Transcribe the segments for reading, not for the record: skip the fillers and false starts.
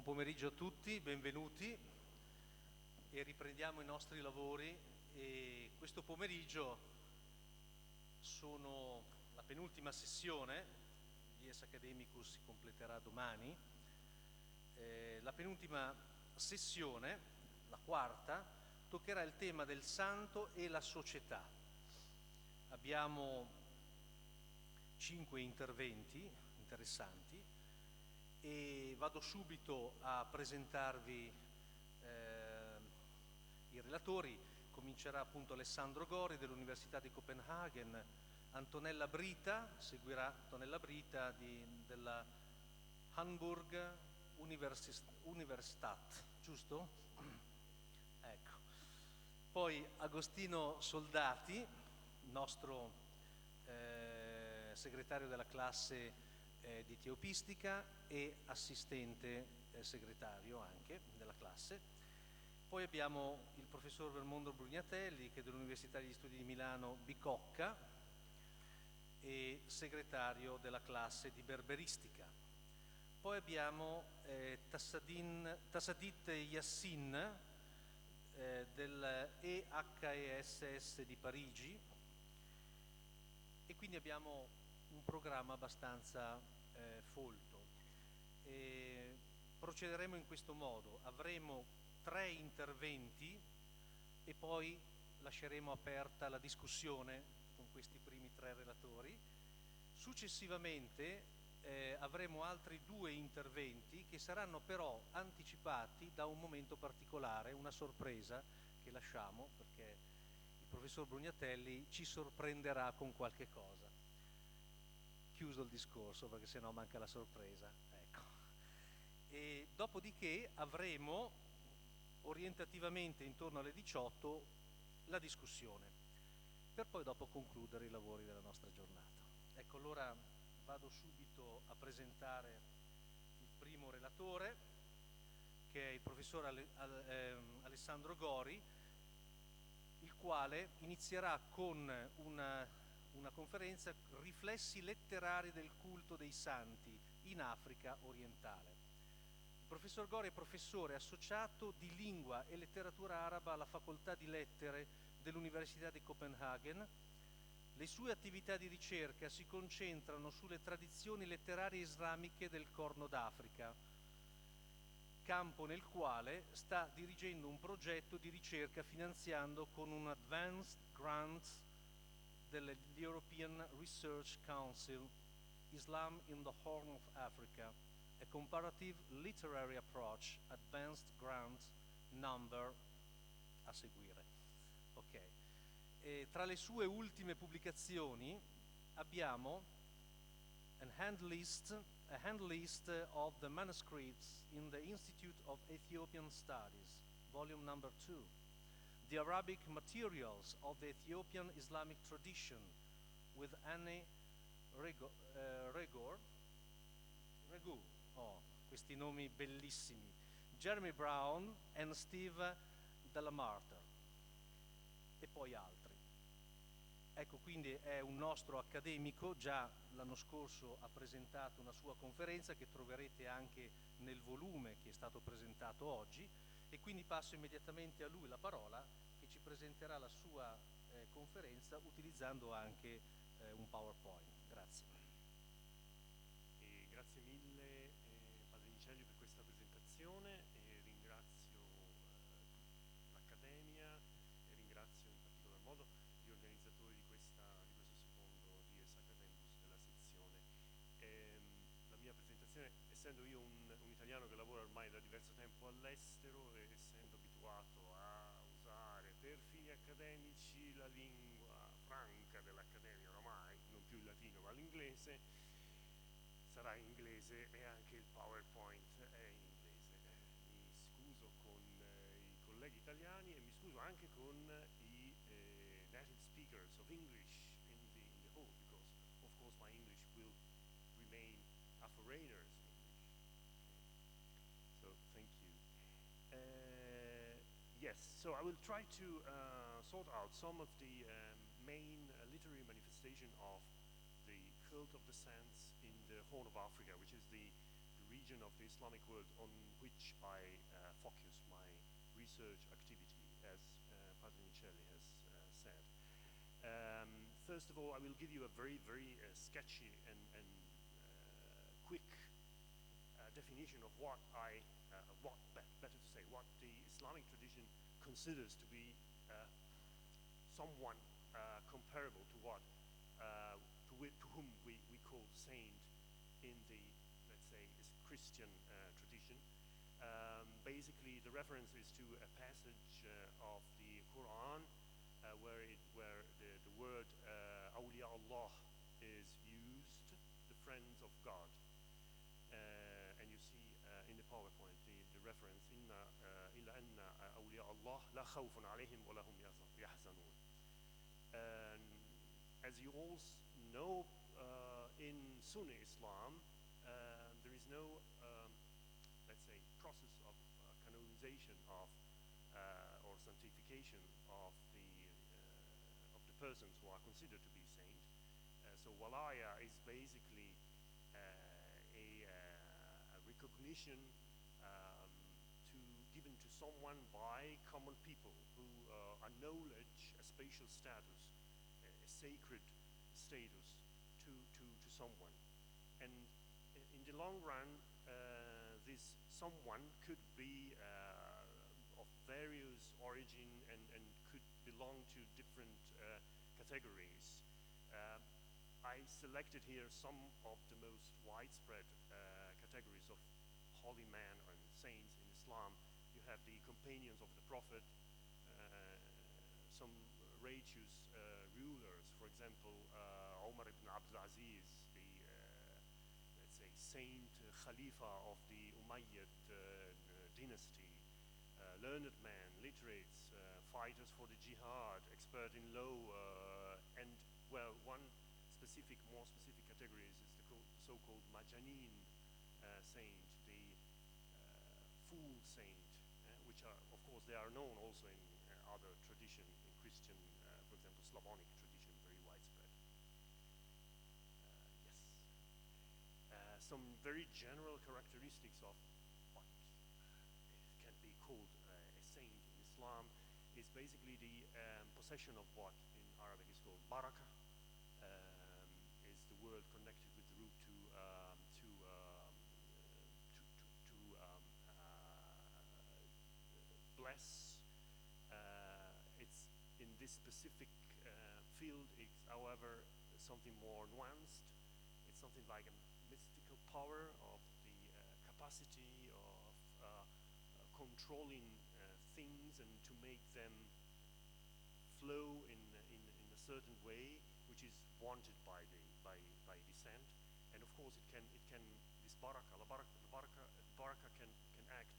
pomeriggio a tutti, benvenuti e riprendiamo i nostri lavori e questo pomeriggio sono la penultima sessione, Dies Academicus si completerà domani, la penultima sessione, la quarta, toccherà il tema del santo e la società. Abbiamo 5 interventi interessanti e vado subito a presentarvi i relatori. Comincerà appunto Alessandro Gori dell'Università di Copenaghen, Antonella Brita, seguirà Antonella Brita della Hamburg Universität, giusto? Ecco. Poi Agostino Soldati, nostro segretario della classe di teopistica e assistente segretario anche della classe. Poi abbiamo il professor Belmondo Brugnatelli, che è dell'Università degli Studi di Milano Bicocca e segretario della classe di berberistica. Poi abbiamo Tassadit Yassin dell'EHESS di Parigi, e quindi abbiamo un programma abbastanza folto. Procederemo in questo modo: avremo 3 interventi e poi lasceremo aperta la discussione con questi primi 3 relatori. Successivamente avremo altri 2 interventi che saranno però anticipati da un momento particolare, una sorpresa che lasciamo, perché il professor Brugnatelli ci sorprenderà con qualche cosa. Chiuso il discorso, perché sennò manca la sorpresa. Ecco. E dopodiché avremo orientativamente intorno alle 18 la discussione, per poi dopo concludere i lavori della nostra giornata. Ecco, allora vado subito a presentare il primo relatore, che è il professor Alessandro Gori, il quale inizierà con una conferenza, Riflessi letterari del culto dei santi in Africa orientale. Il professor Gori è professore associato di lingua e letteratura araba alla Facoltà di Lettere dell'Università di Copenaghen. Le sue attività di ricerca si concentrano sulle tradizioni letterarie islamiche del Corno d'Africa, campo nel quale sta dirigendo un progetto di ricerca finanziando con un Advanced Grant dell'European Research Council, Islam in the Horn of Africa, a Comparative Literary Approach, Advanced Grant number a seguire. Ok. E tra le sue ultime pubblicazioni abbiamo a hand list of the manuscripts in the Institute of Ethiopian Studies, volume number 2. The Arabic Materials of the Ethiopian Islamic Tradition with Anne Regu, questi nomi bellissimi, Jeremy Brown and Steve Delamarter, e poi altri. Ecco, quindi è un nostro accademico, già l'anno scorso ha presentato una sua conferenza che troverete anche nel volume che è stato presentato oggi, e quindi passo immediatamente a lui la parola, che ci presenterà la sua conferenza utilizzando anche un PowerPoint. Grazie. Grazie mille Padre Nicelli per questa presentazione, e ringrazio l'Accademia e ringrazio in particolar modo gli organizzatori di questo secondo Dies Academicus della sezione. La mia presentazione, essendo io un italiano che lavora ormai da diverso tempo all'estero e essendo abituato a usare per fini accademici la lingua franca dell'Accademia oramai, non più il latino ma l'inglese, sarà in inglese, e anche il PowerPoint è in inglese. Mi scuso con i colleghi italiani e mi scuso anche con i native speakers of English in the hall, because of course my English will remain a foreigner's English. Okay. So thank you. Yes, so I will try to sort out some of the main literary manifestation of the cult of the saints in the Horn of Africa, which is the region of the Islamic world on which which I focus my research activity, as Padre Nicelli has said. First of all, I will give you a very, very sketchy and quick definition of what better to say, what the Islamic tradition considers to be someone comparable to what to whom we call saint in the, let's say, Christian tradition. Basically, the reference is to a passage of the Quran where the word awliya Allah is used, the friends of God. And you see in the PowerPoint the reference, إِلَّا أَنَّ أَوْلِيَاءَ اللَّهِ لَا خَوْفٌ عَلَيْهِمْ وَلَا هُمْ يَحْزَنُونَ. And as you all know, in Sunni Islam, there is no, let's say, process of canonization of or sanctification of the persons who are considered to be saint. So walaya is basically a recognition given to someone by common people who acknowledge a spatial status, a sacred status to someone. And in the long run, this someone could be of various origin and could belong to different categories. I selected here some of the most widespread categories of holy men and saints in Islam. You have the companions of the Prophet, some righteous rulers, for example, Umar ibn Abdul Aziz, the, let's say, saint Khalifa of the Umayyad dynasty, learned men, literates, fighters for the jihad, expert in law, and, well, one more specific category is the so-called Majanin saint, the fool saint, which are, of course, they are known also in other tradition, in Christian, for example, Slavonic tradition, very widespread. Yes. Some very general characteristics of what can be called a saint in Islam is basically the possession of what in Arabic is called barakah. Is the word connected with the root to bless. It's in this specific field, it's, however, something more nuanced. It's something like a mystical power of the capacity of controlling things and to make them flow in a certain way, which is wanted by descent. And of course, it can this barakah, the barakah can act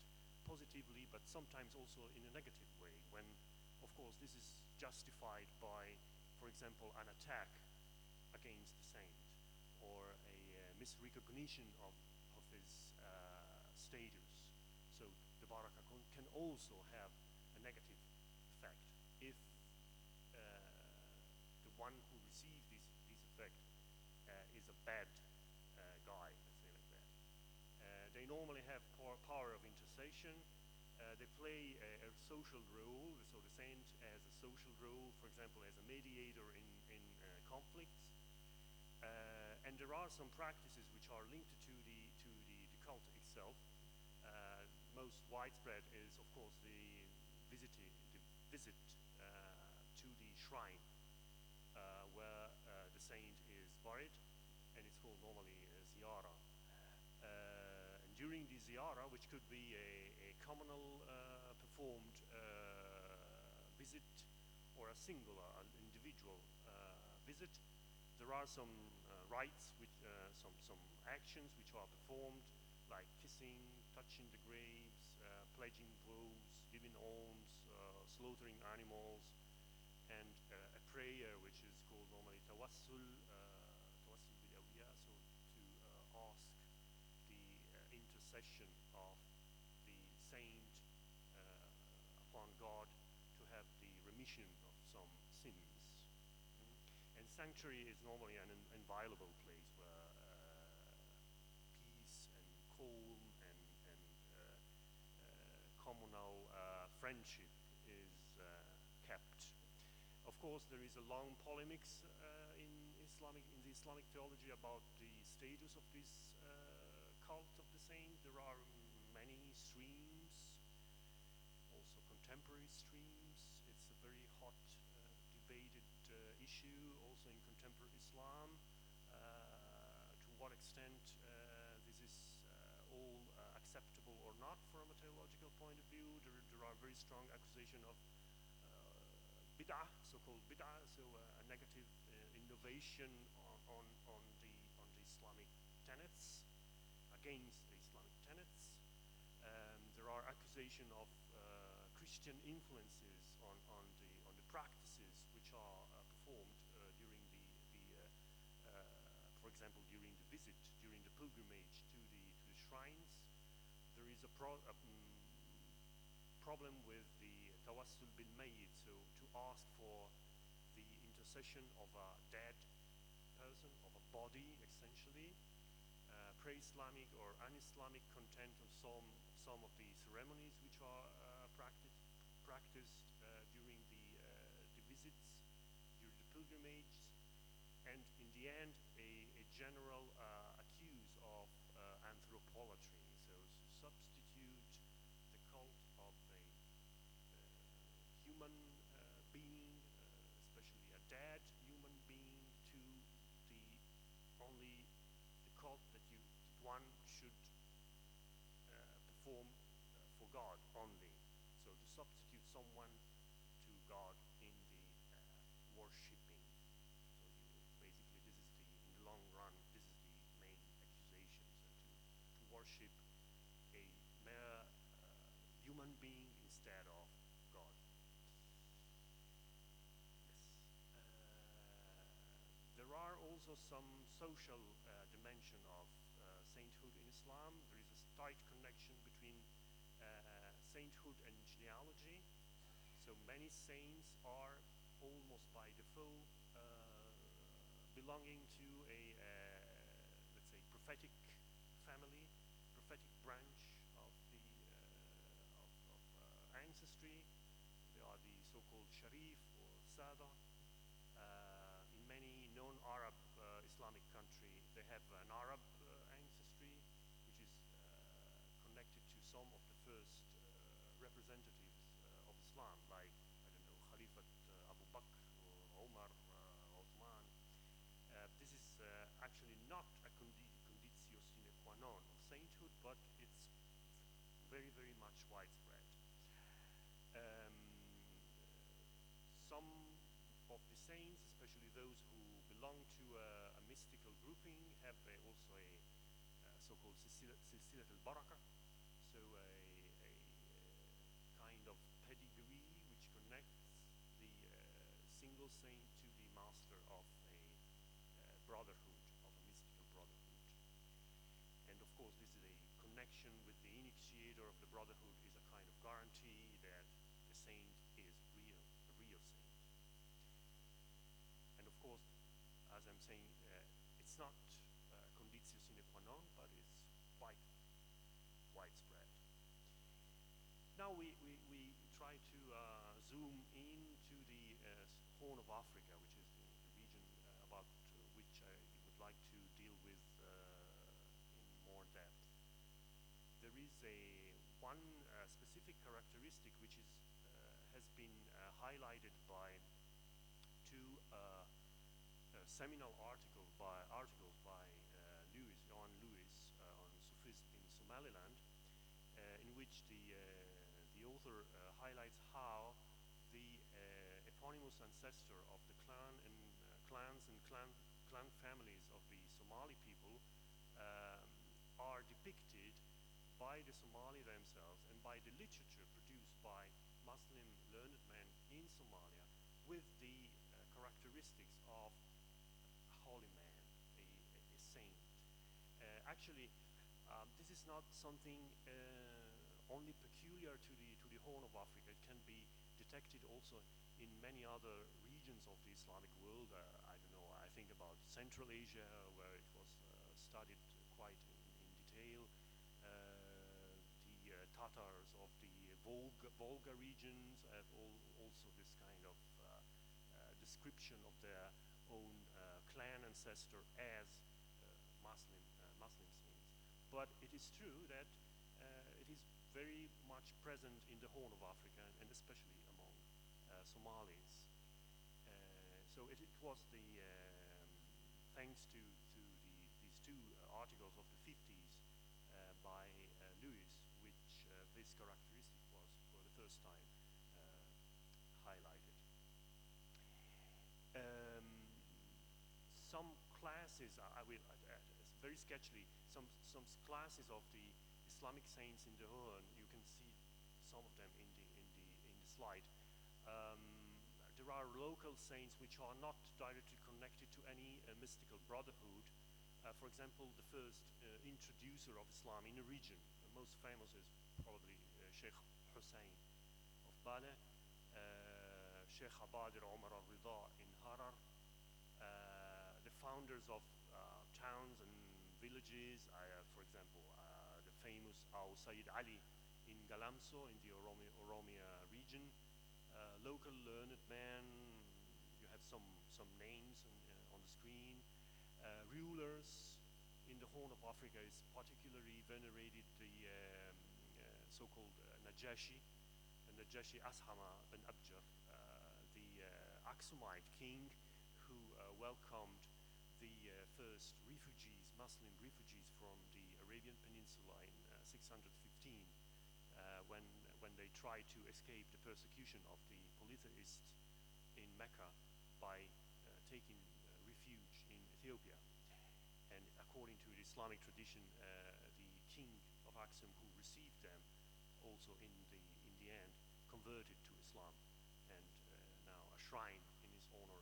positively, but sometimes also in a negative way. When, of course, this is justified by, for example, an attack against the saint or a misrecognition of his status. So the barakah can also have a negative effect if the one who receives this effect is a bad guy, let's say like that. They normally have power of intercession. They play a social role, so the saint has a social role, for example, as a mediator in conflicts. And there are some practices which are linked to the cult itself. Most widespread is, of course, the visit to the shrine where the saint is buried, and it's called normally ziyara. And during the ziyara, which could be a communal performed visit or a singular, an individual visit, there are some rites, which some actions which are performed, like kissing, touching the graves, pledging vows, giving alms, slaughtering animals, and a prayer which is called normally tawassul bil awliya, so to ask the intercession of the saint upon God to have the remission of some sins. And sanctuary is normally an inviolable place where peace and calm and friendship is kept. Of course, there is a long polemics in the Islamic theology about the status of this cult of the saint. There are many streams, also contemporary streams. It's a very hot, debated issue also in contemporary Islam. To what extent this is all acceptable or not from a theological point of view. There are very strong accusations of bid'ah, so-called bid'ah, so a negative innovation on the Islamic tenets, against the Islamic tenets. There are accusations of Christian influences on the practices which are performed during for example, during the visit, during the pilgrimage to the shrines. There is a problem with the tawassul bil mayyit, so to ask for the intercession of a dead person, of a body, essentially. Pre-Islamic or un-Islamic content of some of the ceremonies which are practiced during the visits, during the pilgrimages, and in the end, a general accuse of anthropolatry, so to substitute the cult of a human being, especially a dead human being, to the only the cult that one should perform for God only. So to substitute someone to God in the worshipping. So basically, this is in the long run, this is the main accusation. So to worship a mere human being instead of God. Yes. There are also some social dimension of sainthood in Islam. There is a tight connection between sainthood and genealogy. So many saints are almost by default belonging to a, let's say, prophetic family, prophetic branch of the ancestry. They are the so-called Sharif or Sada. In many non-Arab Islamic countries, they have an Arab ancestry, which is connected to some of the first representatives of Islam, like, I don't know, Khalifat Abu Bakr or Omar, Uthman. This is actually not a conditio sine qua non of sainthood, but it's very, very much widespread. Some of the saints, especially those who belong to a mystical grouping, have also a so-called silsilat al-baraka, so a kind of pedigree which connects the single saint to the master of a brotherhood, of a mystical brotherhood. And of course, this is a connection with the initiator of the brotherhood, is a kind of guarantee that the saint is real, a real saint. And of course, as I'm saying, it's not conditio sine qua non, but it's quite widespread. Now we try to zoom into the Horn of Africa, which is the region about which I would like to deal with in more depth. There is one specific characteristic which has been highlighted by two seminal articles by Johan Lewis on Sufism in Somaliland, in which the author highlights how the eponymous ancestor of the clans and clan families of the Somali people are depicted by the Somali themselves and by the literature produced by Muslim learned men in Somalia with the characteristics of a holy man, a saint. Actually, this is not something only peculiar to the Horn of Africa. It can be detected also in many other regions of the Islamic world. I don't know, I think about Central Asia, where it was studied quite in detail. The Tatars of the Volga regions have also this kind of description of their own clan ancestor as Muslim saints. But it is true that it is very much present in the Horn of Africa, and especially among Somalis. So it was thanks to these two articles of the 50s by Lewis, which this characteristic was for the first time highlighted. Some classes, very sketchily, some classes of the Islamic saints in the Horn, you can see some of them in the slide. There are local saints which are not directly connected to any mystical brotherhood. For example, the first introducer of Islam in a region, the most famous is probably Sheikh Hussein of Bale, Sheikh Abadir Omar al-Rida in Harar, the founders of towns and villages, for example, the famous Al Sayyid Ali in Galamso in the Oromia region, local learned men, you have some names on the screen, rulers in the Horn of Africa is particularly venerated the so-called Najashi Ashama bin Abjar, the Aksumite king who welcomed the first refugees, Muslim refugees from the Arabian Peninsula in 615 when they tried to escape the persecution of the polytheists in Mecca by taking refuge in Ethiopia. And according to the Islamic tradition, the king of Aksum who received them also in the end converted to Islam, and now a shrine in his honor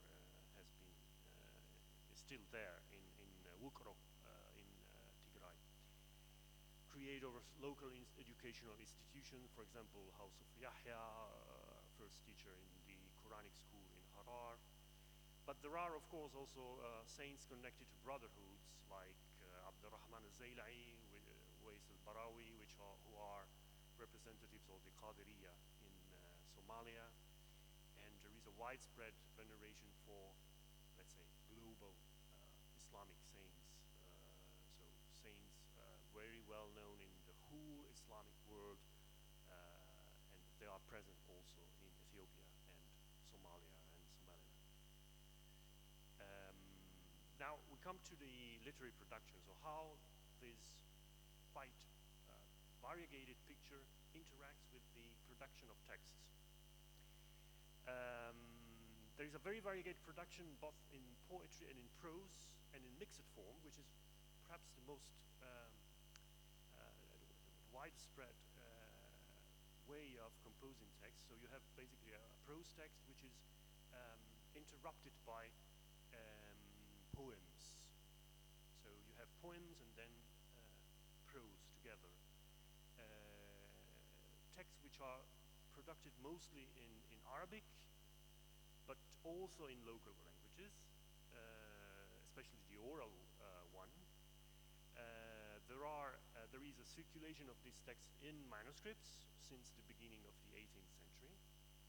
is still there in Wukro in Tigray. Creator of local educational institutions, for example, House of Yahya, first teacher in the Quranic school in Harar. But there are, of course, also saints connected to brotherhoods like Abdurrahman al-Zaylai, Wais al-Barawi, who are representatives of the Qadiriyya in Somalia. And there is a widespread veneration for, let's say, global Islamic saints. So saints very well known in the whole Islamic world, and they are present also in Ethiopia and Somalia and Somaliland. Now we come to the literary production, so how this quite variegated picture interacts with the production of texts. There is a very variegated production both in poetry and in prose and in mixed form, which is perhaps the most widespread way of composing text. So you have basically a prose text which is interrupted by poems. So you have poems and then prose together. Texts which are produced mostly in Arabic, but also in local languages, especially the oral one. There is a circulation of this text in manuscripts since the beginning of the 18th century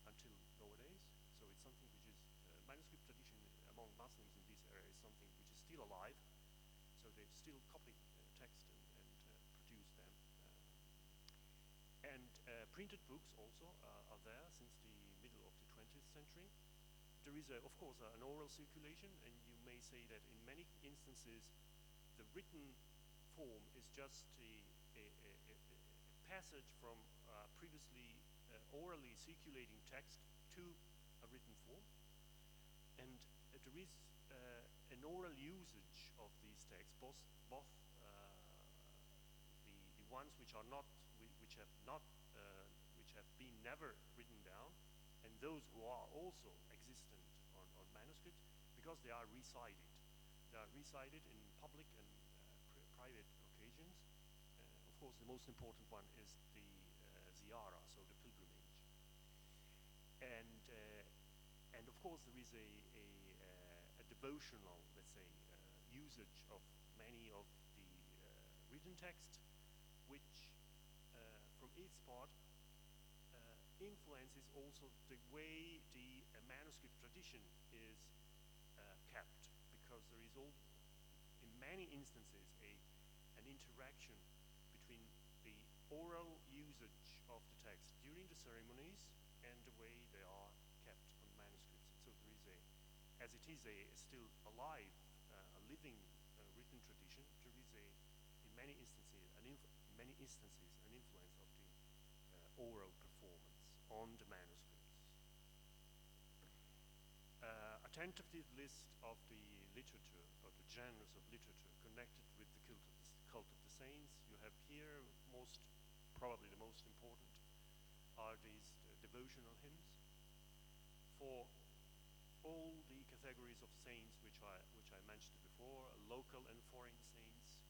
until nowadays. So it's something which is manuscript tradition among Muslims in this area is something which is still alive. So they still copy text and produce them. And printed books also are there since the middle of the 20th century. There is, of course, an oral circulation, and you may say that in many instances the written form is just a passage from previously orally circulating text to a written form. And there is an oral usage of these texts, both the ones which have been never written down, and those who are also existent on manuscript, because they are recited. They are recited in public and private occasions. Of course, the most important one is the ziyara, so the pilgrimage. And of course, there is a devotional, let's say, usage of many of the written text, which from its part influence is also the way the manuscript tradition is kept, because there is all, in many instances, an interaction between the oral usage of the text during the ceremonies and the way they are kept on manuscripts. So there is as it is still alive, a living written tradition, there is in many instances an influence of the oral performance on the manuscripts. A tentative list of the literature, of the genres of literature connected with the cult of the saints. You have here probably the most important are these devotional hymns. For all the categories of saints which I mentioned before, local and foreign saints,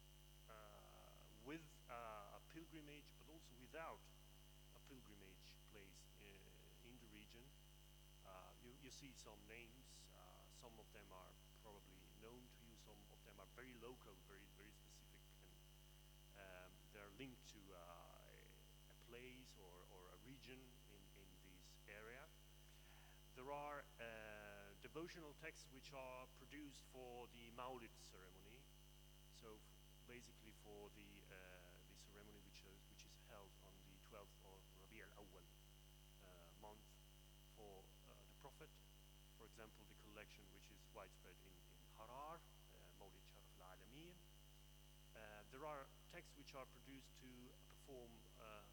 with a pilgrimage, but also without a pilgrimage place in the region. You see some names. Some of them are probably known to you. Some of them are very local, very very specific, and they're linked to a place or a region in this area. There are devotional texts which are produced for the Maulid ceremony, so basically for the ceremony which is held on the 12th of Rabi' al-Awwal month for the Prophet. For example, the collection which is widespread in Harar, Maulid Sharaf al-Alameen. There are texts which are produced to perform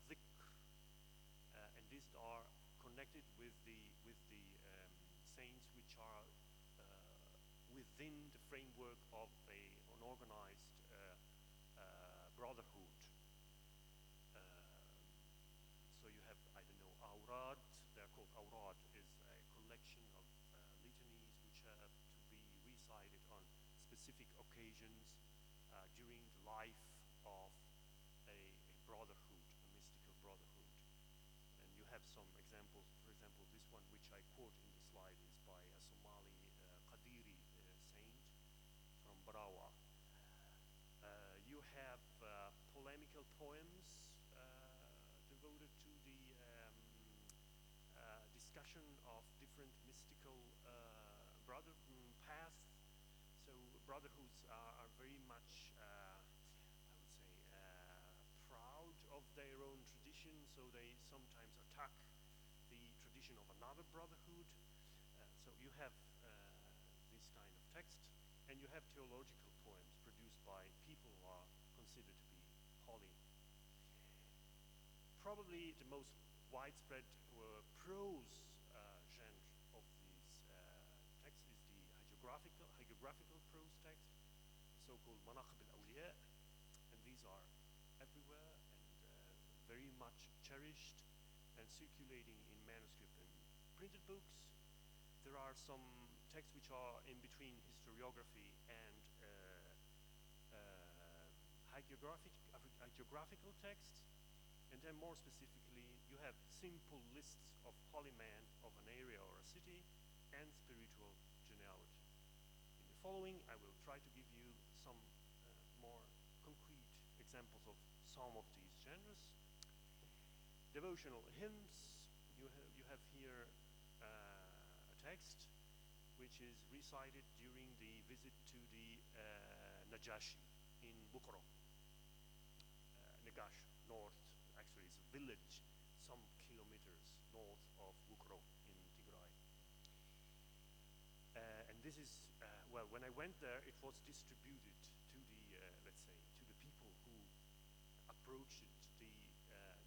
dhikr, and these are connected with the saints which are within the framework of an organized brotherhood. So you have, I don't know, awrad. They're called awrad, is a collection of litanies which have to be recited on specific occasions during the life of a brotherhood, a mystical brotherhood. And you have some examples. For example, this one which I quote in the slide is by a Somali Qadiri saint from Barawa. You have polemical poems devoted to the discussion of different mystical paths. So brotherhoods are very much, I would say, proud of their own tradition, so they sometimes attack the tradition of another brotherhood. So you have this kind of text, and you have theological poems produced by people who are considered to be holy. Probably the most widespread prose genre of these texts is the hagiographical prose text, so-called Manaqib al-Awliya, and these are everywhere and very much cherished and circulating in manuscript and printed books. There are some texts which are in between historiography and hagiographical texts. And then more specifically, you have simple lists of holy men of an area or a city and spiritual genealogy. In the following, I will try to give you some more concrete examples of some of these genres. Devotional hymns. You have here a text which is recited during the visit to the Najashi in Bukhara. Nagash, north. Actually, it's a village some kilometers north of Bukhara in Tigray. And this is, well, when I went there, it was distributed to the, let's say, to the people who approached the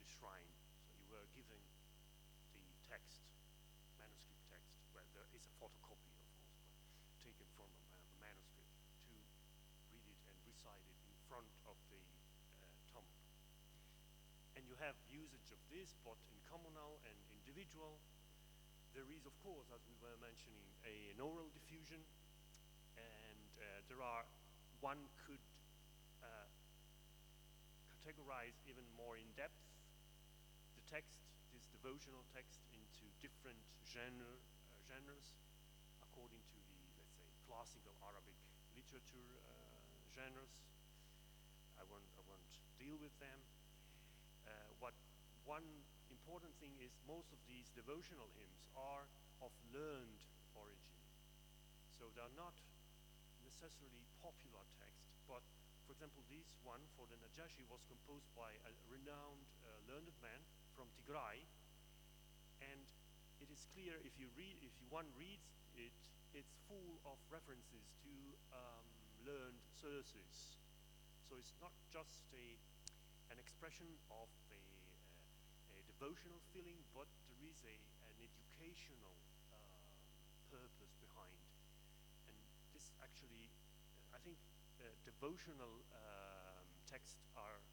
shrine. So you were given the text, manuscript text, where there is a photocopy, of course, but taken from a manuscript, to read it and recite it in front of the tomb. And you have usage of this, both in communal and individual. There is, of course, as we were mentioning, an oral diffusion, and one could categorize even more in depth the text, this devotional text, into different genres according to the, let's say, classical Arabic literature genres. I won't deal with them. What one important thing is most of these devotional hymns are of learned origin. So they are not necessarily popular text, but for example, this one for the Najashi was composed by a renowned learned man from Tigray, and it is clear if one reads it, it's full of references to learned sources. So it's not just an expression of a devotional feeling, but there is an educational purpose behind. And this actually, I think, devotional texts are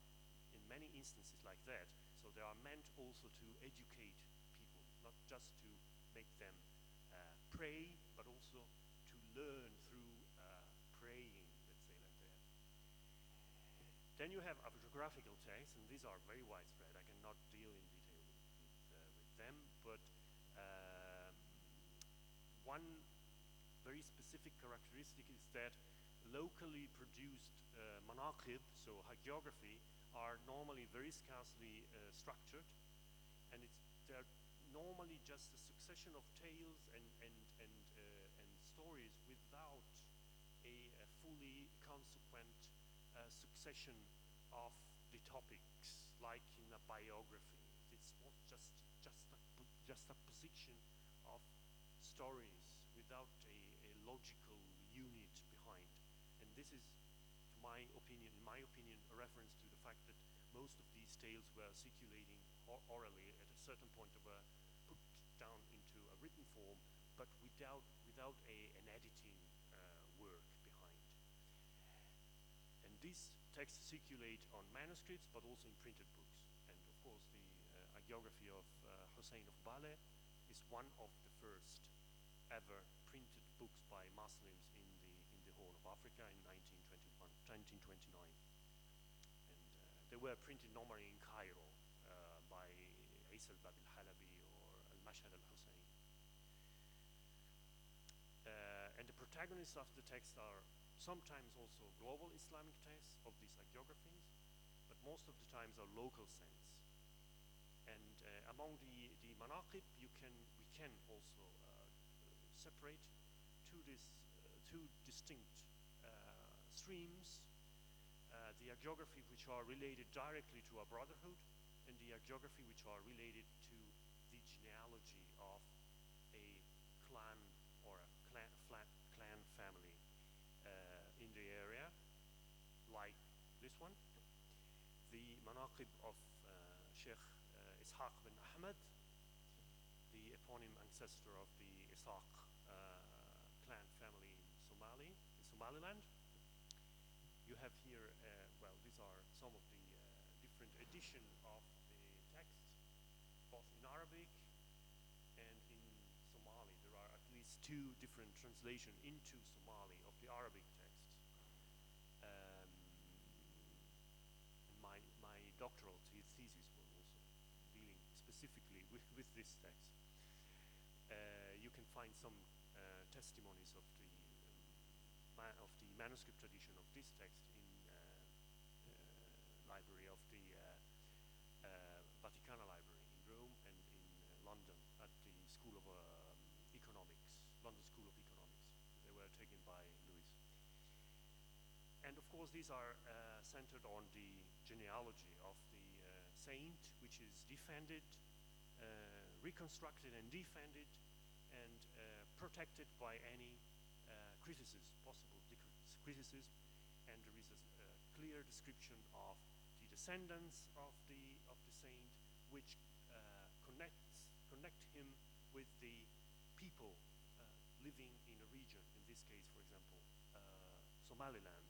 in many instances like that. So they are meant also to educate people, not just to make them pray, but also to learn through praying, let's say like that. Then you have autographical texts, and these are very widespread. I cannot deal in detail with them, but one very specific characteristic is that locally produced manaqib, so hagiography, are normally very scarcely structured, and they're normally just a succession of tales and stories without a fully consequent succession of the topics, like in a biography. It's not just a position of stories without a logical unit behind. And this is, in my opinion, a reference to the fact that most of these tales were circulating orally. At a certain point they were put down into a written form, but without an editing work behind. And these texts circulate on manuscripts, but also in printed books. And of course, the hagiography of Hussein of Baleh is one of the first ever printed books by Muslims in the Horn of Africa in 1929. And they were printed normally in Cairo by Isa al-Bab al-Halabi or al-Mashhad al-Hussein. And the protagonists of the text are sometimes also global Islamic texts of these hagiographies, but most of the times are local saints. And among the manaqib, we can also separate two distinct streams: the hagiography which are related directly to a brotherhood, and the hagiography which are related to the genealogy of a clan or a clan family in the area, like this one, the manaqib of Sheikh Ishaq bin Ahmed, the eponym ancestor of the Ishaq clan family in Somaliland. You have here, well, these are some of the different editions of the text, both in Arabic and in Somali. There are at least two different translations into Somali of the Arabic text. My doctoral thesis was also dealing specifically with this text. You can find some testimonies of the manuscript tradition of this text in library of the Vaticana Library in Rome and in London at the School of Economics, London School of Economics. They were taken by Lewis. And of course these are centered on the genealogy of the saint, which is defended, reconstructed and defended, and protected by any possible criticism. And there is a clear description of the descendants of the saint, which connect him with the people living in a region. In this case, for example, Somaliland.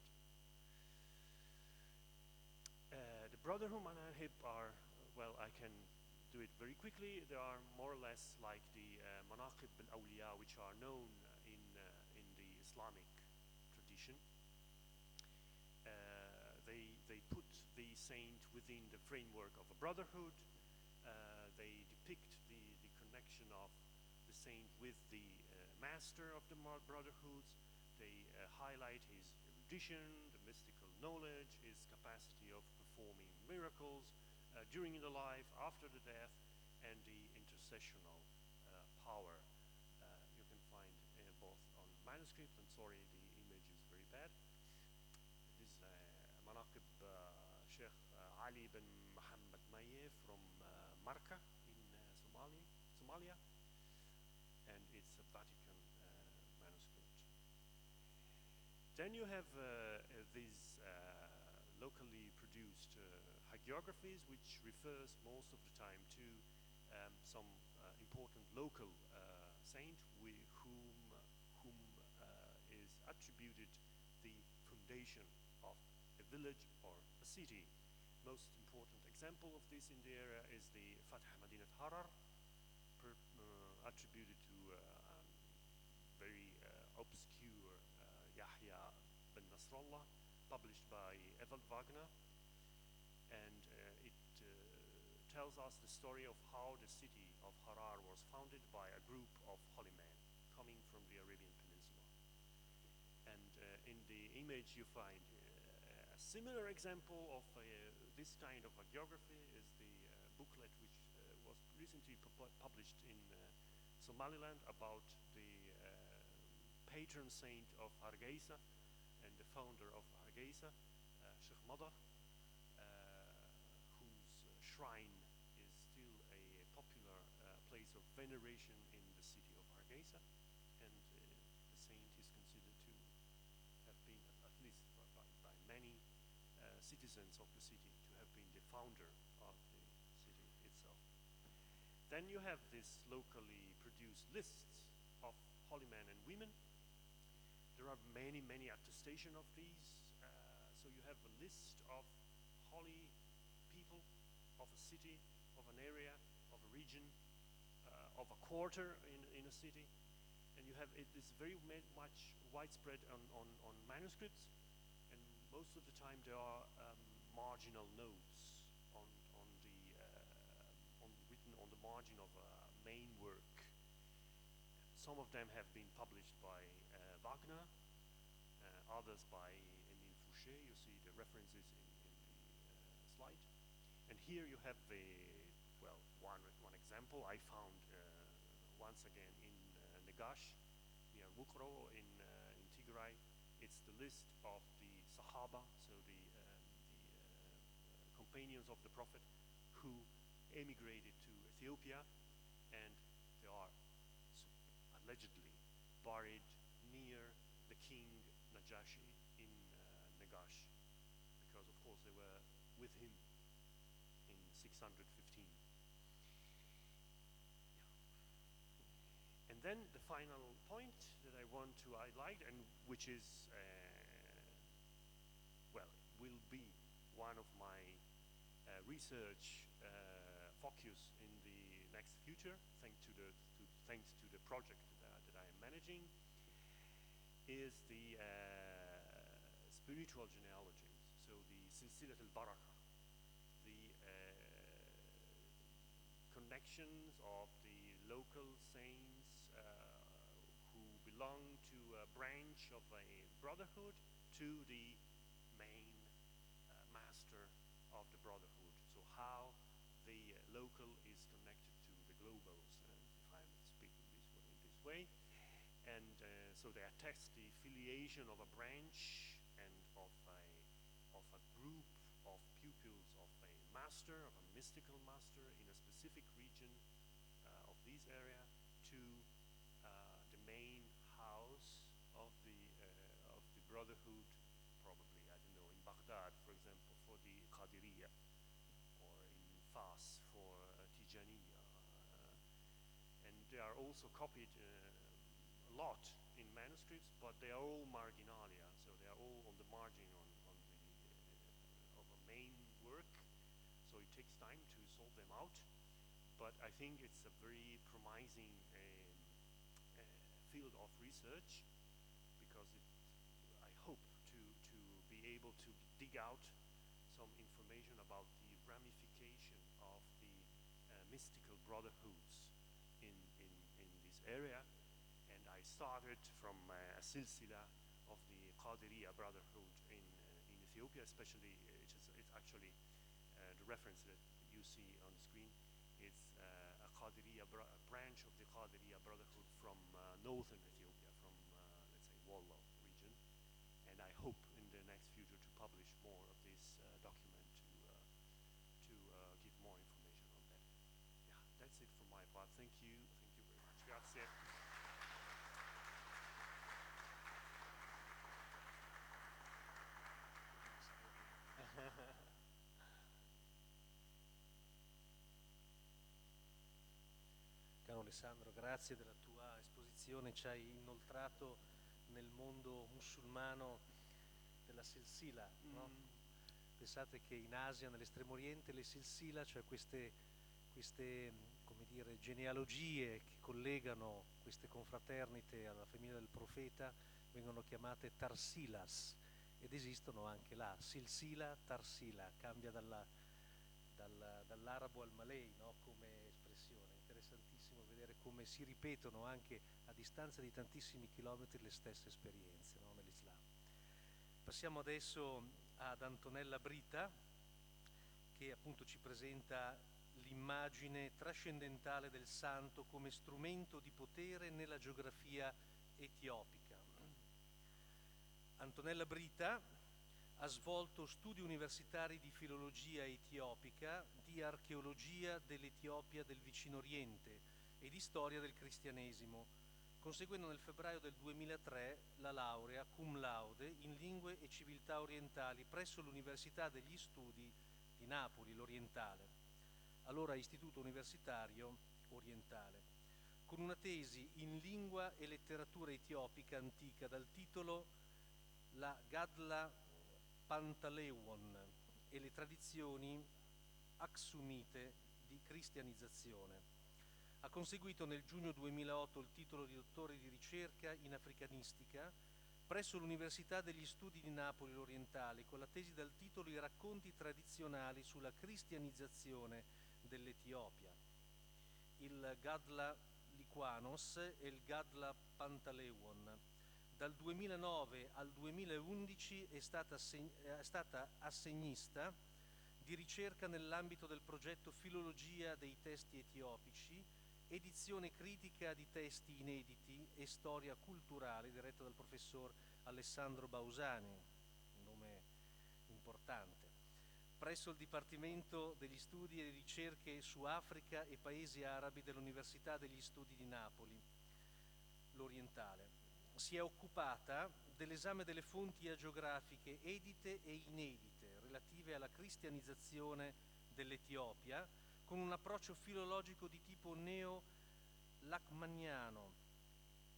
The Brotherhood manaqib are, well, I can do it very quickly. They are more or less like the manaqib al-awliya, which are known in the Islamic tradition. They put the saint within the framework of a brotherhood. They depict the connection of the saint with the master of the brotherhoods. They highlight his erudition, the mystical knowledge, his capacity of performing miracles during the life, after the death, and the intercessional power. You can find both on manuscript, and sorry, the image is very bad. This is Manaqib Sheikh Ali bin Muhammad Maye from Marka in Somalia, and it's a Vatican manuscript. Then you have these locally produced hagiographies, which refers most of the time to some important local saint whom is attributed the foundation of a village or a city. Most important example of this in the area is the Fath Madinat Harar, attributed to very obscure Yahya bin Nasrallah, published by Ewald Wagner, and it tells us the story of how the city of Harar was founded by a group of holy men coming from the Arabian Peninsula. And in the image you find a similar example of this kind of hagiography is the booklet which was recently published in Somaliland about the patron saint of Hargeisa and the founder of Hargeisa, Sheikh Madar, whose shrine is still a popular place of veneration in the city of Hargeisa, and the saint is considered to have been, at least by many citizens of the city, to have been the founder of the city itself. Then you have this locally produced lists of holy men and women. There are many attestations of these. So you have a list of holy people of a city, of an area, of a region, of a quarter in a city, and you have it is very much widespread on manuscripts, and most of the time there are marginal notes written on the margin of a main work. Some of them have been published by Wagner, others by Émile Fouché. You see the references in the slide. And here you have one example I found once again in Negash, near Wukro in Tigray. It's the list of the Sahaba, so the companions of the Prophet who emigrated to Ethiopia, and they are allegedly buried near the king Najashi in Negash, because of course they were with him in 615. And then the final point that I want to highlight, and which is will be one of my research focus in the next future, thanks to the project that I am managing, is the spiritual genealogies. So the Silsilat al-Baraka, the connections of the local saints who belong to a branch of a brotherhood to the main master of the brotherhood. So how the local is connected to the globals, if I'm speaking in this way. And so they attest the affiliation of a branch and of a group of pupils of a master, of a mystical master in a specific region of this area, to the main house of the brotherhood, probably, I don't know, in Baghdad, for example, for the Qadiriyya, or in Fas for Tijaniya. And they are also copied a lot in manuscripts, but they are all marginalia, so they are all on the margin of a main work, so it takes time to sort them out, but I think it's a very promising field of research, because I hope to be able to dig out some information about the ramification of the mystical brotherhoods in this area. And I started from a silsila of the Qadiriyya brotherhood in Ethiopia, especially. It's actually the reference that you see on the screen. It's a northern Ethiopia, from let's say Wollo region, and I hope in the next future to publish more of this document to give more information on that. Yeah, that's it from my part. Thank you very much. Grazie. Caro Alessandro, grazie della tua esposizione, ci hai inoltrato nel mondo musulmano della silsila, no? Pensate che in Asia, nell'estremo oriente, le silsila, cioè queste come dire, genealogie che collegano queste confraternite alla famiglia del profeta, vengono chiamate tarsilas, ed esistono anche là, silsila, tarsila, cambia dall'arabo al malay, no? Come espressione. Interessantissimo vedere come si ripetono anche a distanza di tantissimi chilometri le stesse esperienze, no? Nell'Islam. Passiamo adesso ad Antonella Brita, che appunto ci presenta l'immagine trascendentale del santo come strumento di potere nella geografia etiopica. Antonella Brita ha svolto studi universitari di filologia etiopica, di archeologia dell'Etiopia del Vicino Oriente e di storia del cristianesimo, conseguendo nel febbraio del 2003 la laurea cum laude in lingue e civiltà orientali presso l'Università degli Studi di Napoli, l'Orientale, allora Istituto Universitario Orientale, con una tesi in lingua e letteratura etiopica antica dal titolo La Gadla Pantalewon e le tradizioni aksumite di cristianizzazione. Ha conseguito nel giugno 2008 il titolo di dottore di ricerca in africanistica presso l'Università degli Studi di Napoli l'Orientale, con la tesi dal titolo I racconti tradizionali sulla cristianizzazione dell'Etiopia, il Gadla Liquanos e il Gadla Pantalewon. Dal 2009 al 2011 è stata assegnista di ricerca nell'ambito del progetto Filologia dei testi etiopici, edizione critica di testi inediti e storia culturale, diretta dal professor Alessandro Bausani, un nome importante, presso il Dipartimento degli Studi e Ricerche su Africa e Paesi Arabi dell'Università degli Studi di Napoli, l'Orientale. Si è occupata dell'esame delle fonti agiografiche edite e inedite relative alla cristianizzazione dell'Etiopia, con un approccio filologico di tipo neo-lachmaniano,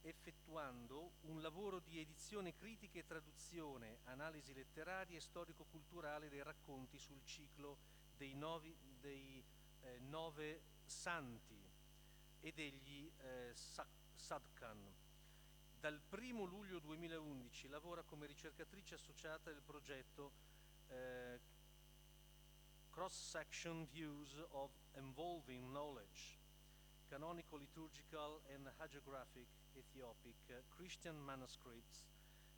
effettuando un lavoro di edizione critica e traduzione, analisi letteraria e storico-culturale dei racconti sul ciclo dei 9 santi e degli Sadkan. Dal 1 luglio 2011 lavora come ricercatrice associata del progetto Cross-Section Views of Evolving Knowledge, Canonical, Liturgical and Hagiographic Ethiopic Christian Manuscripts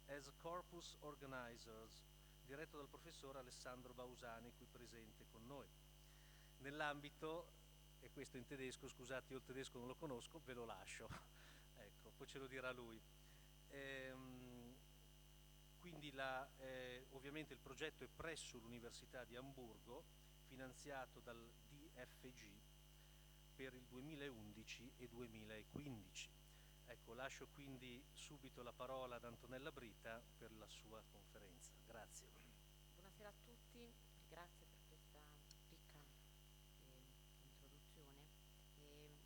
as Corpus Organizers, diretto dal professor Alessandro Bausani, qui presente con noi. Nell'ambito, e questo in tedesco, scusate, io il tedesco non lo conosco, ve lo lascio, ecco, poi ce lo dirà lui. Quindi ovviamente il progetto è presso l'Università di Amburgo, finanziato dal DFG per il 2011 e 2015. Ecco, lascio quindi subito la parola ad Antonella Brita per la sua conferenza. Grazie. Buonasera a tutti, grazie per questa ricca introduzione.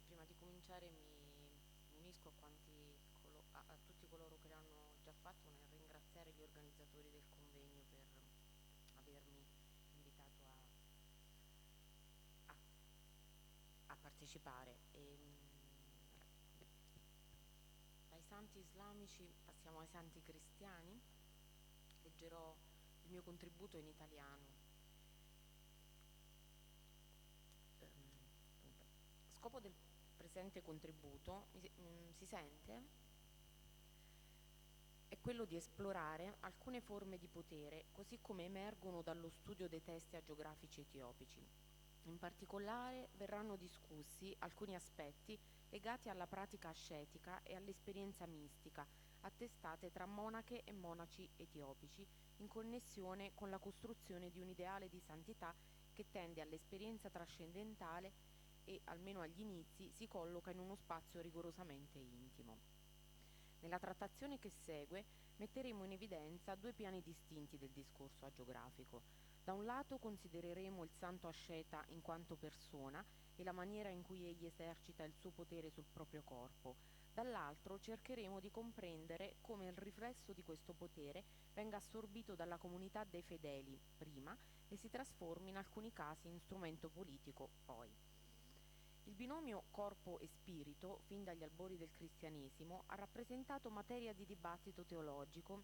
Prima di cominciare mi unisco a tutti coloro che l'hanno già fatto nel ringraziare gli organizzatori del convegno per avermi invitato a partecipare. Dai santi islamici passiamo ai santi cristiani. Leggerò il mio contributo in italiano. Scopo del presente contributo, si sente? È quello di esplorare alcune forme di potere così come emergono dallo studio dei testi agiografici etiopici, In particolare verranno discussi alcuni aspetti legati alla pratica ascetica e all'esperienza mistica, attestate tra monache e monaci etiopici, in connessione con la costruzione di un ideale di santità che tende all'esperienza trascendentale e, almeno agli inizi, si colloca in uno spazio rigorosamente intimo. Nella trattazione che segue metteremo in evidenza due piani distinti del discorso agiografico. Da un lato considereremo il santo asceta in quanto persona e la maniera in cui egli esercita il suo potere sul proprio corpo, dall'altro cercheremo di comprendere come il riflesso di questo potere venga assorbito dalla comunità dei fedeli prima e si trasformi in alcuni casi in strumento politico poi. Il binomio corpo e spirito, fin dagli albori del cristianesimo, ha rappresentato materia di dibattito teologico,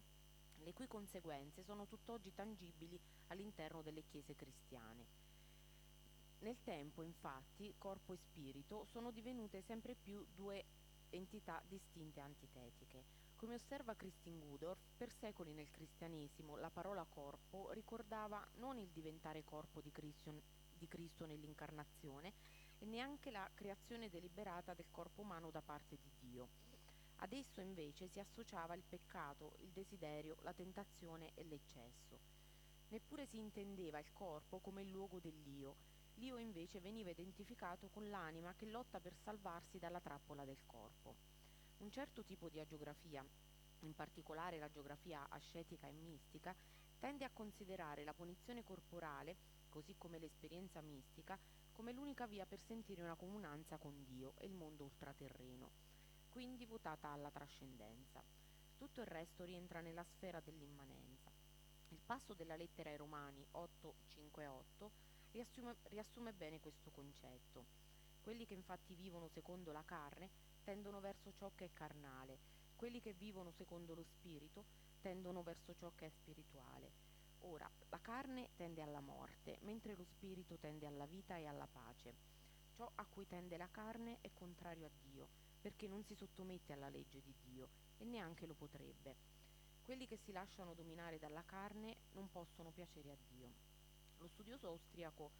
le cui conseguenze sono tutt'oggi tangibili all'interno delle chiese cristiane. Nel tempo, infatti, corpo e spirito sono divenute sempre più due entità distinte e antitetiche. Come osserva Christine Gudorf, per secoli nel cristianesimo la parola corpo ricordava non il diventare corpo di Cristo nell'incarnazione e neanche la creazione deliberata del corpo umano da parte di Dio. Ad esso invece si associava il peccato, il desiderio, la tentazione e l'eccesso. Neppure si intendeva il corpo come il luogo dell'io. L'io invece veniva identificato con l'anima che lotta per salvarsi dalla trappola del corpo. Un certo tipo di agiografia, in particolare la geografia ascetica e mistica, tende a considerare la punizione corporale, così come l'esperienza mistica, come l'unica via per sentire una comunanza con Dio e il mondo ultraterreno, quindi votata alla trascendenza. Tutto il resto rientra nella sfera dell'immanenza. Il passo della lettera ai Romani 8:5-8 riassume bene questo concetto. Quelli che infatti vivono secondo la carne tendono verso ciò che è carnale, quelli che vivono secondo lo spirito tendono verso ciò che è spirituale. Ora, la carne tende alla morte, mentre lo spirito tende alla vita e alla pace. Ciò a cui tende la carne è contrario a Dio, perché non si sottomette alla legge di Dio e neanche lo potrebbe. Quelli che si lasciano dominare dalla carne non possono piacere a Dio. Lo studioso austriaco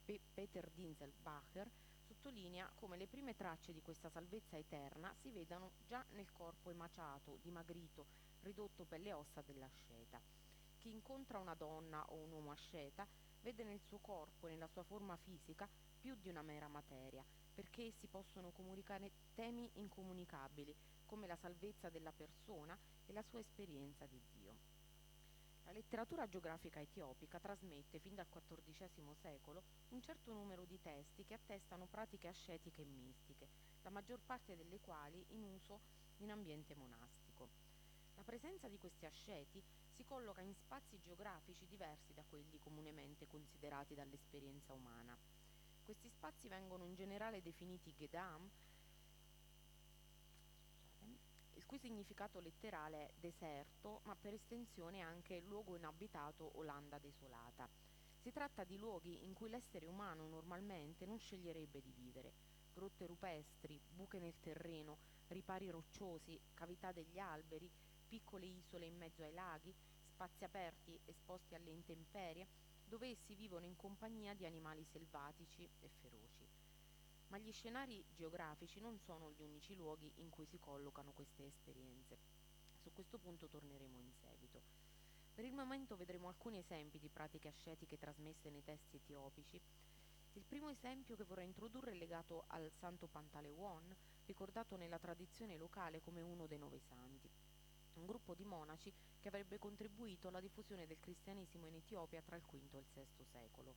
Peter Dinzelbacher sottolinea come le prime tracce di questa salvezza eterna si vedano già nel corpo emaciato, dimagrito, ridotto per le ossa dell'asceta. Chi incontra una donna o un uomo asceta vede nel suo corpo e nella sua forma fisica più di una mera materia, perché essi possono comunicare temi incomunicabili, come la salvezza della persona e la sua esperienza di Dio. La letteratura geografica etiopica trasmette fin dal XIV secolo un certo numero di testi che attestano pratiche ascetiche e mistiche, la maggior parte delle quali in uso in ambiente monastico. La presenza di questi asceti si colloca in spazi geografici diversi da quelli comunemente considerati dall'esperienza umana. Questi spazi vengono in generale definiti Gedam, il cui significato letterale è deserto, ma per estensione anche luogo inabitato o landa desolata. Si tratta di luoghi in cui l'essere umano normalmente non sceglierebbe di vivere. Grotte rupestri, buche nel terreno, ripari rocciosi, cavità degli alberi, piccole isole in mezzo ai laghi, spazi aperti esposti alle intemperie, dove essi vivono in compagnia di animali selvatici e feroci. Ma gli scenari geografici non sono gli unici luoghi in cui si collocano queste esperienze. Su questo punto torneremo in seguito. Per il momento vedremo alcuni esempi di pratiche ascetiche trasmesse nei testi etiopici. Il primo esempio che vorrei introdurre è legato al santo Pantalewon, ricordato nella tradizione locale come uno dei 9 santi, un gruppo di monaci che avrebbe contribuito alla diffusione del cristianesimo in Etiopia tra il V e il VI secolo.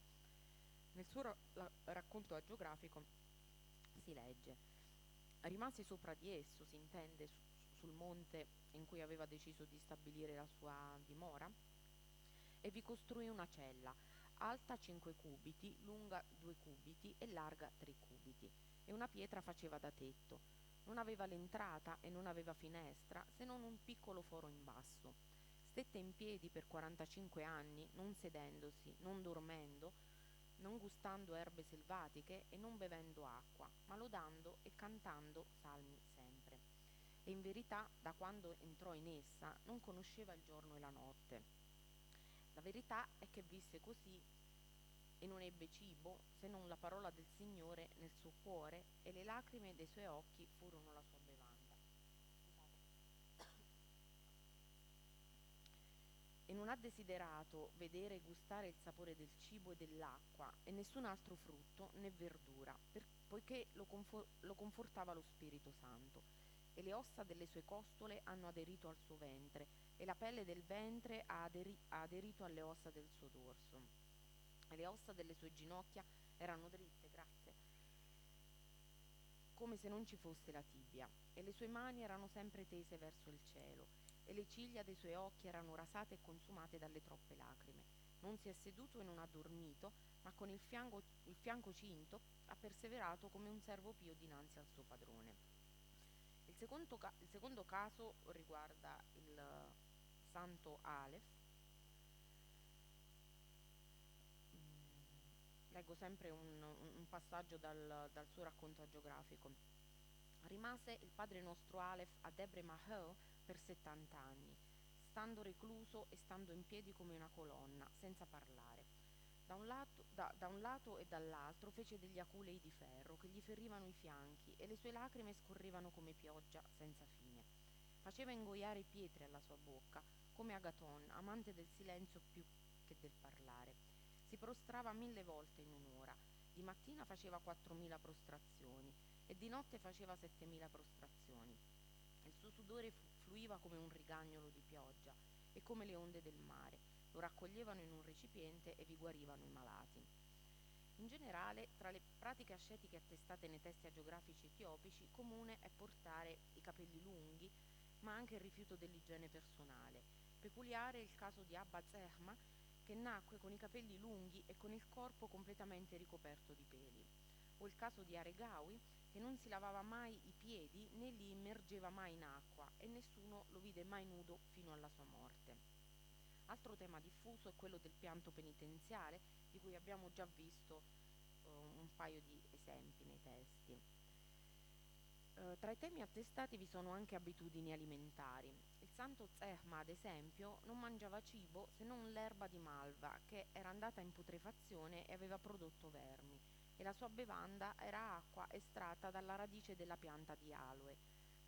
Nel suo racconto agiografico si legge: rimase sopra di esso, si intende sul monte in cui aveva deciso di stabilire la sua dimora, e vi costruì una cella, alta 5 cubiti, lunga 2 cubiti e larga 3 cubiti, e una pietra faceva da tetto. Non aveva l'entrata e non aveva finestra, se non un piccolo foro in basso. Stette in piedi per 45 anni, non sedendosi, non dormendo, non gustando erbe selvatiche e non bevendo acqua, ma lodando e cantando salmi sempre. E in verità, da quando entrò in essa, non conosceva il giorno e la notte. La verità è che visse così e non ebbe cibo se non la parola del Signore nel suo cuore, e le lacrime dei suoi occhi furono la sua bevanda. E non ha desiderato vedere e gustare il sapore del cibo e dell'acqua, e nessun altro frutto né verdura, poiché lo confortava lo Spirito Santo. E le ossa delle sue costole hanno aderito al suo ventre, e la pelle del ventre ha aderito alle ossa del suo dorso. E le ossa delle sue ginocchia erano dritte, grazie, come se non ci fosse la tibia, e le sue mani erano sempre tese verso il cielo, e le ciglia dei suoi occhi erano rasate e consumate dalle troppe lacrime. Non si è seduto e non ha dormito, ma con il fianco cinto ha perseverato come un servo pio dinanzi al suo padrone. Il secondo caso riguarda il santo Aleph. Leggo sempre un passaggio dal suo racconto agiografico. Rimase il padre nostro Aleph a Debre Mahel per 70 anni, stando recluso e stando in piedi come una colonna, senza parlare. Da un lato e dall'altro fece degli aculei di ferro che gli ferivano i fianchi, e le sue lacrime scorrevano come pioggia senza fine. Faceva ingoiare pietre alla sua bocca, come Agaton, amante del silenzio più che del parlare. Si prostrava 1000 volte in un'ora. Di mattina faceva 4000 prostrazioni e di notte faceva 7000 prostrazioni. Il suo sudore fluiva come un rigagnolo di pioggia e come le onde del mare. Lo raccoglievano in un recipiente e vi guarivano i malati. In generale, tra le pratiche ascetiche attestate nei testi agiografici etiopici, comune è portare i capelli lunghi, ma anche il rifiuto dell'igiene personale. Peculiare è il caso di Abba Zehma, che nacque con i capelli lunghi e con il corpo completamente ricoperto di peli. O il caso di Aregawi, che non si lavava mai i piedi né li immergeva mai in acqua, e nessuno lo vide mai nudo fino alla sua morte. Altro tema diffuso è quello del pianto penitenziale, di cui abbiamo già visto un paio di esempi nei testi. Tra i temi attestati vi sono anche abitudini alimentari. Il santo Zehma, ad esempio, non mangiava cibo se non l'erba di malva, che era andata in putrefazione e aveva prodotto vermi, e la sua bevanda era acqua estratta dalla radice della pianta di aloe,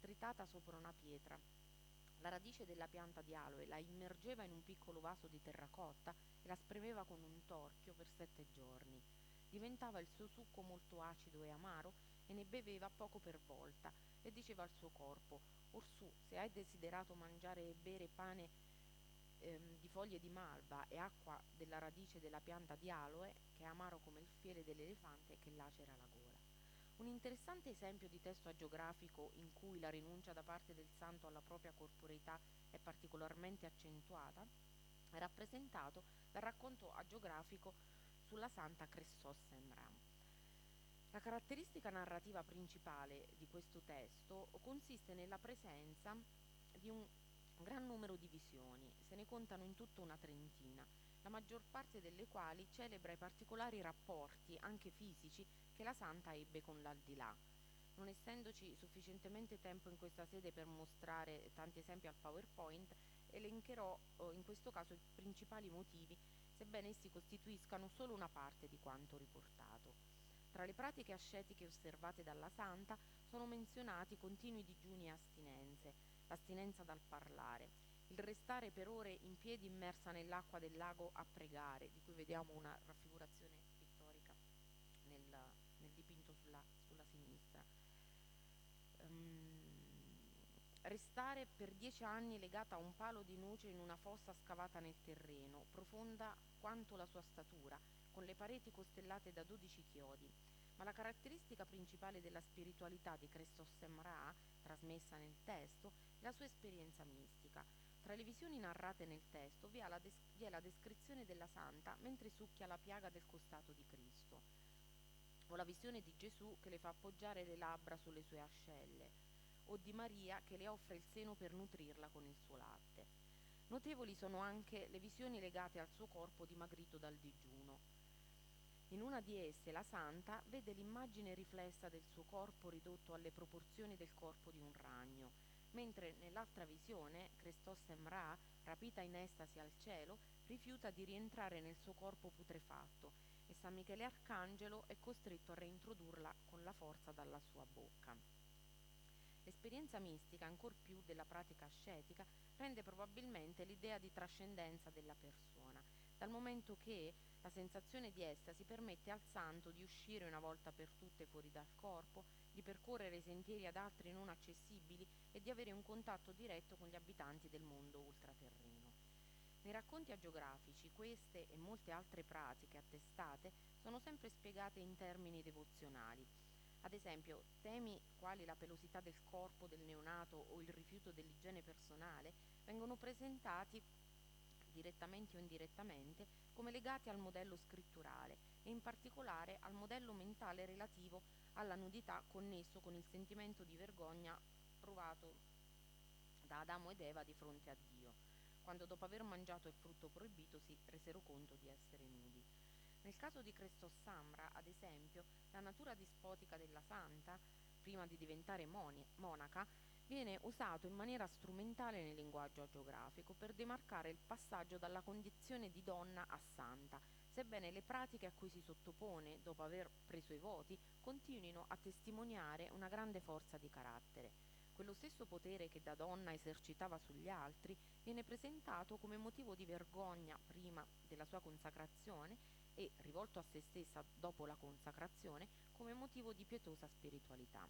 tritata sopra una pietra. La radice della pianta di aloe la immergeva in un piccolo vaso di terracotta e la spremeva con un torchio per 7 giorni. Diventava il suo succo molto acido e amaro, e ne beveva poco per volta, e diceva al suo corpo: Orsù, se hai desiderato mangiare e bere pane di foglie di malva e acqua della radice della pianta di aloe, che è amaro come il fiele dell'elefante e che lacera la gola. Un interessante esempio di testo agiografico in cui la rinuncia da parte del santo alla propria corporeità è particolarmente accentuata è rappresentato dal racconto agiografico sulla santa Cressos Emra. La caratteristica narrativa principale di questo testo consiste nella presenza di un gran numero di visioni. Se ne contano in tutto una trentina, la maggior parte delle quali celebra i particolari rapporti, anche fisici, che la santa ebbe con l'aldilà. Non essendoci sufficientemente tempo in questa sede per mostrare tanti esempi al PowerPoint, elencherò in questo caso i principali motivi, sebbene essi costituiscano solo una parte di quanto riportato. Tra le pratiche ascetiche osservate dalla santa sono menzionati continui digiuni e astinenze, l'astinenza dal parlare, il restare per ore in piedi immersa nell'acqua del lago a pregare, di cui vediamo una raffigurazione pittorica nel dipinto sulla sinistra. Restare per 10 anni legata a un palo di noce in una fossa scavata nel terreno, profonda quanto la sua statura, con le pareti costellate da 12 chiodi. Ma la caratteristica principale della spiritualità di Cressos Emra, trasmessa nel testo, è la sua esperienza mistica. Tra le visioni narrate nel testo vi è la descrizione della santa mentre succhia la piaga del costato di Cristo, o la visione di Gesù che le fa appoggiare le labbra sulle sue ascelle, o di Maria che le offre il seno per nutrirla con il suo latte. Notevoli sono anche le visioni legate al suo corpo dimagrito dal digiuno. In una di esse la santa vede l'immagine riflessa del suo corpo ridotto alle proporzioni del corpo di un ragno, mentre nell'altra visione Crestos Emra, rapita in estasi al cielo, rifiuta di rientrare nel suo corpo putrefatto e San Michele Arcangelo è costretto a reintrodurla con la forza dalla sua bocca. L'esperienza mistica, ancor più della pratica ascetica, rende probabilmente l'idea di trascendenza della persona, dal momento che la sensazione di estasi permette al santo di uscire una volta per tutte fuori dal corpo, di percorrere i sentieri ad altri non accessibili e di avere un contatto diretto con gli abitanti del mondo ultraterreno. Nei racconti agiografici queste e molte altre pratiche attestate sono sempre spiegate in termini devozionali. Ad esempio, temi quali la pelosità del corpo del neonato o il rifiuto dell'igiene personale vengono presentati direttamente o indirettamente come legati al modello scritturale e in particolare al modello mentale relativo alla nudità connesso con il sentimento di vergogna provato da Adamo ed Eva di fronte a Dio, quando dopo aver mangiato il frutto proibito si resero conto di essere nudi. Nel caso di Christos Samra, ad esempio, la natura dispotica della santa, prima di diventare monaca, viene usato in maniera strumentale nel linguaggio agiografico per demarcare il passaggio dalla condizione di donna a santa, sebbene le pratiche a cui si sottopone dopo aver preso i voti continuino a testimoniare una grande forza di carattere. Quello stesso potere che da donna esercitava sugli altri viene presentato come motivo di vergogna prima della sua consacrazione e, rivolto a se stessa dopo la consacrazione, come motivo di pietosa spiritualità.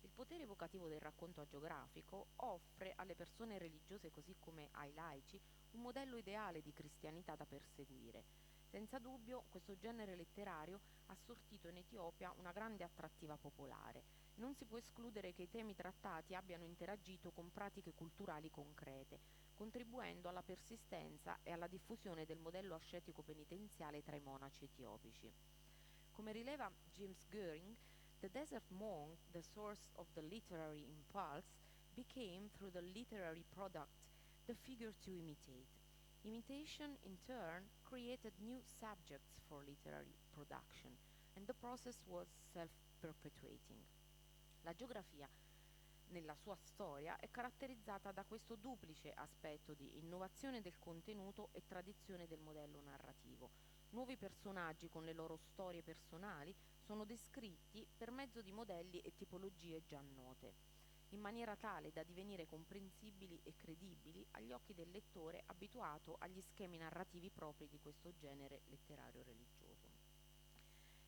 Il potere evocativo del racconto agiografico offre alle persone religiose così come ai laici un modello ideale di cristianità da perseguire. Senza dubbio questo genere letterario ha sortito in Etiopia una grande attrattiva popolare. Non si può escludere che i temi trattati abbiano interagito con pratiche culturali concrete, contribuendo alla persistenza e alla diffusione del modello ascetico penitenziale tra i monaci etiopici. Come rileva James Goering, the desert monk, the source of the literary impulse, became through the literary product the figure to imitate. Imitation, in turn, created new subjects for literary production, and the process was self-perpetuating. La geografia, nella sua storia, è caratterizzata da questo duplice aspetto di innovazione del contenuto e tradizione del modello narrativo. Nuovi personaggi con le loro storie personali sono descritti per mezzo di modelli e tipologie già note, in maniera tale da divenire comprensibili e credibili agli occhi del lettore abituato agli schemi narrativi propri di questo genere letterario religioso.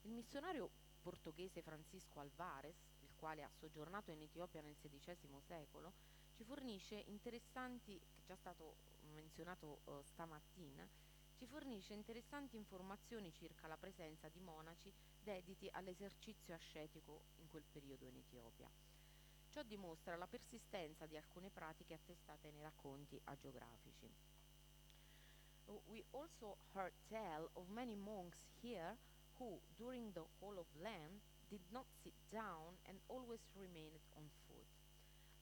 Il missionario portoghese Francisco Alvarez, il quale ha soggiornato in Etiopia nel XVI secolo, ci fornisce interessanti, che è già stato menzionato stamattina, ci fornisce interessanti informazioni circa la presenza di monaci dediti all'esercizio ascetico in quel periodo in Etiopia. Ciò dimostra la persistenza di alcune pratiche attestate nei racconti agiografici. We also heard tell of many monks here who, during the whole of Lent, did not sit down and always remained on foot.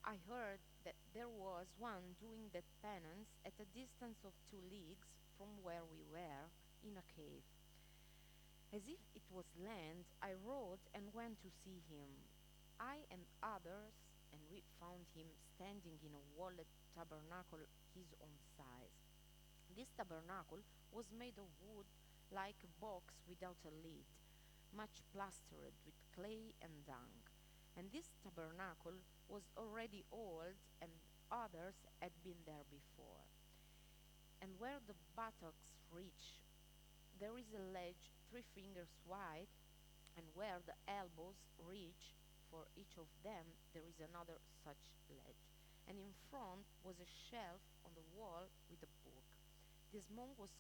I heard that there was one doing that penance at a distance of 2 leagues from where we were, in a cave. As if it was Lent, I rose and went to see him. I and others, and we found him standing in a walled tabernacle his own size. This tabernacle was made of wood like a box without a lid, much plastered with clay and dung. And this tabernacle was already old, and others had been there before. And where the buttocks reach, there is a ledge 3 fingers wide, and where the elbows reach, for each of them there is another such ledge. And in front was a shelf on the wall with a book. This monk was